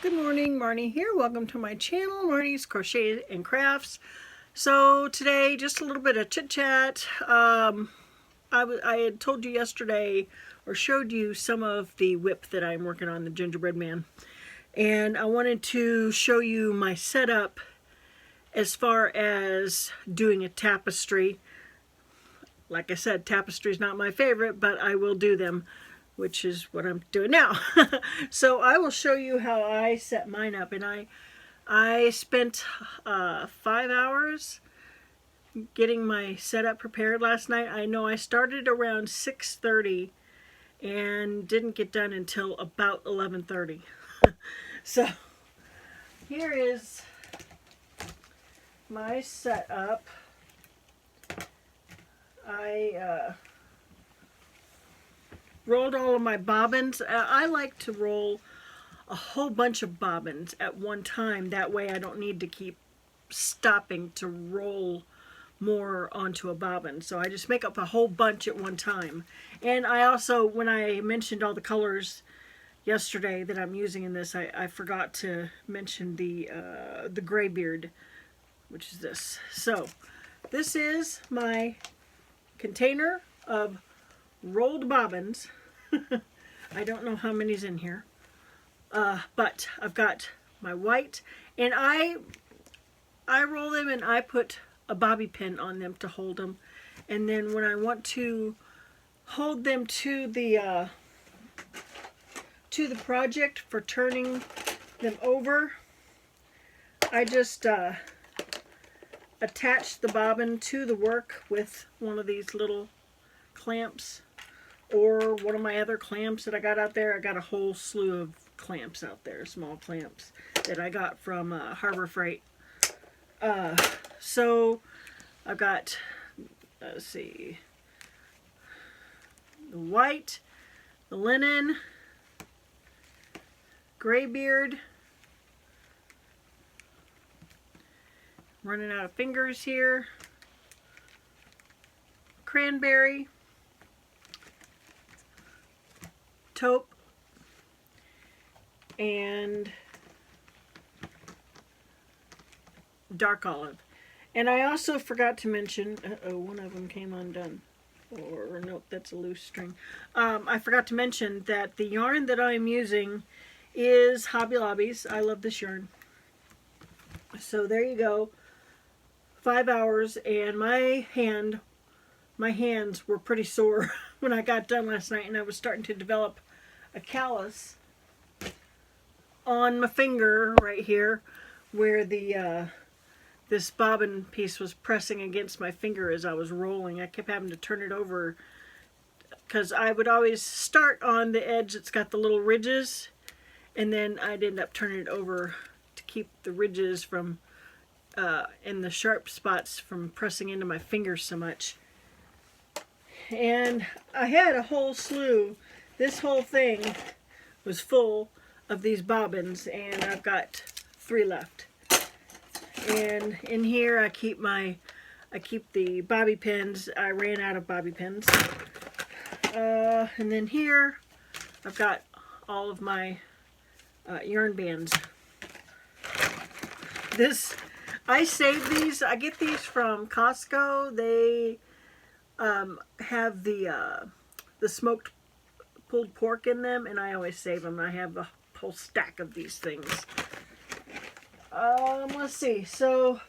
Good morning, Marnie here. Welcome to my channel, Marnie's Crochet and Crafts. So today, just a little bit of chit chat. I had told you yesterday, or showed you some of the WIP that I'm working on, the gingerbread man. And I wanted to show you my setup as far as doing a tapestry. Like I said, tapestry is not my favorite, but I will do them, which is what I'm doing now. So I will show you how I set mine up. And I spent 5 hours getting my setup prepared last night. I know I started around 6:30 and didn't get done until about 11:30. So here is my setup. I rolled all of my bobbins. I like to roll a whole bunch of bobbins at one time. That way I don't need to keep stopping to roll more onto a bobbin. So I just make up a whole bunch at one time. And I also, when I mentioned all the colors yesterday that I'm using in this, I forgot to mention the graybeard, which is this. So this is my container of rolled bobbins. I don't know how many's in here, but I've got my white, and I roll them and I put a bobby pin on them to hold them, and then when I want to hold them to the project for turning them over, I just attach the bobbin to the work with one of these little clamps, or one of my other clamps that I got out there. I got a whole slew of clamps out there, small clamps that I got from Harbor Freight. So I've got, let's see, the white, the linen, graybeard. Running out of fingers here. Cranberry, taupe, and dark olive. And I also forgot to mention, one of them came undone. Or nope, that's a loose string. I forgot to mention that the yarn that I'm using is Hobby Lobby's. I love this yarn. So there you go. 5 hours, and my hands were pretty sore when I got done last night, and I was starting to develop a callus on my finger right here where the this bobbin piece was pressing against my finger as I was rolling. I kept having to turn it over because I would always start on the edge that's got the little ridges, and then I'd end up turning it over to keep the ridges from and the sharp spots from pressing into my fingers so much. And I had a whole slew. This whole thing was full of these bobbins, and I've got 3 left. And in here I keep the bobby pins. I ran out of bobby pins. And then here I've got all of my yarn bands. I save these. I get these from Costco. They have the smoked pulled pork in them, and I always save them. I have a whole stack of these things. Let's see. So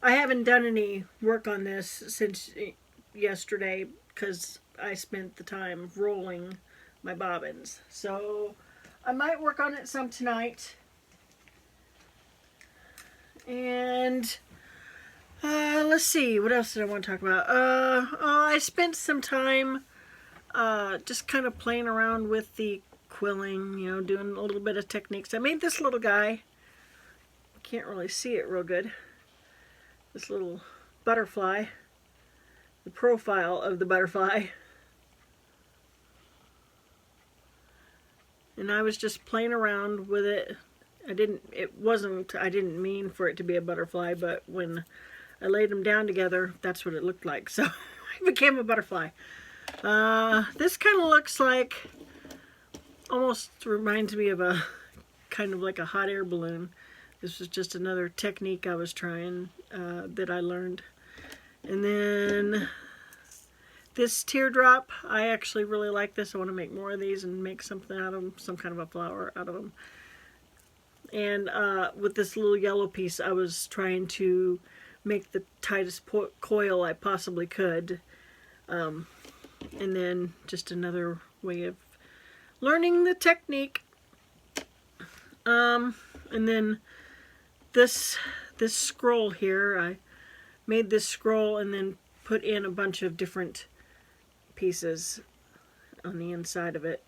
I haven't done any work on this since yesterday because I spent the time rolling my bobbins. So I might work on it some tonight. And let's see, what else did I want to talk about? I spent some time just kind of playing around with the quilling, you know, doing a little bit of techniques. I made this little guy. Can't really see it real good. This little butterfly. The profile of the butterfly. And I was just playing around with it. I didn't mean for it to be a butterfly, but when I laid them down together, that's what it looked like. So it became a butterfly. This kind of looks like, almost reminds me of a kind of like a hot air balloon. This was just another technique I was trying that I learned. And then this teardrop, I actually really like this. I want to make more of these and make something out of them, some kind of a flower out of them. And with this little yellow piece, I was trying to make the tightest coil I possibly could. And then just another way of learning the technique. And then this scroll here, I made this scroll and then put in a bunch of different pieces on the inside of it.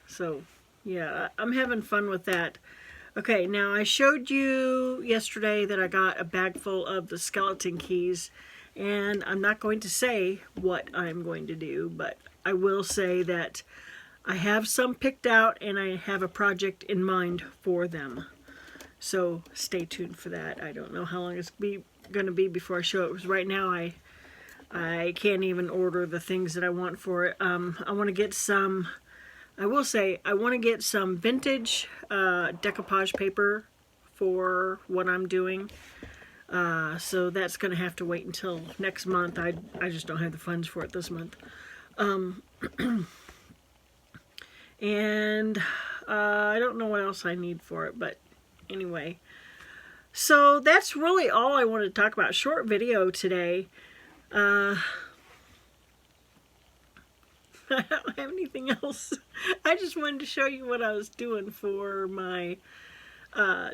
So yeah, I'm having fun with that. Okay, now I showed you yesterday that I got a bag full of the skeleton keys, and I'm not going to say what I'm going to do, but I will say that I have some picked out and I have a project in mind for them. So stay tuned for that. I don't know how long it's going to be before I show it, because right now I can't even order the things that I want for it. I want to get some, I will say, I want to get some vintage decoupage paper for what I'm doing. So that's going to have to wait until next month. I just don't have the funds for it this month. And I don't know what else I need for it, but anyway. So that's really all I wanted to talk about. Short video today. I don't have anything else. I just wanted to show you what I was doing for my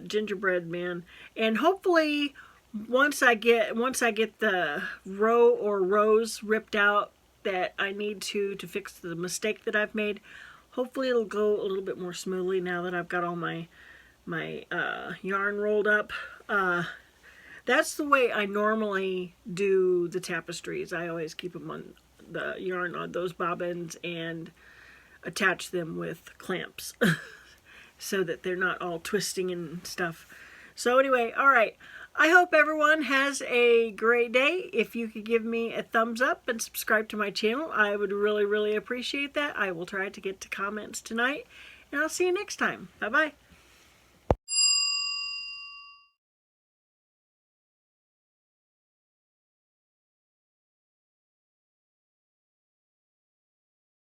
gingerbread man, and hopefully once I get the row or rows ripped out that I need to fix the mistake that I've made, hopefully it'll go a little bit more smoothly now that I've got all my yarn rolled up. That's the way I normally do the tapestries. I always keep them on the yarn on those bobbins and attach them with clamps so that they're not all twisting and stuff. So anyway, all right. I hope everyone has a great day. If you could give me a thumbs up and subscribe to my channel, I would really, really appreciate that. I will try to get to comments tonight, and I'll see you next time. Bye-bye.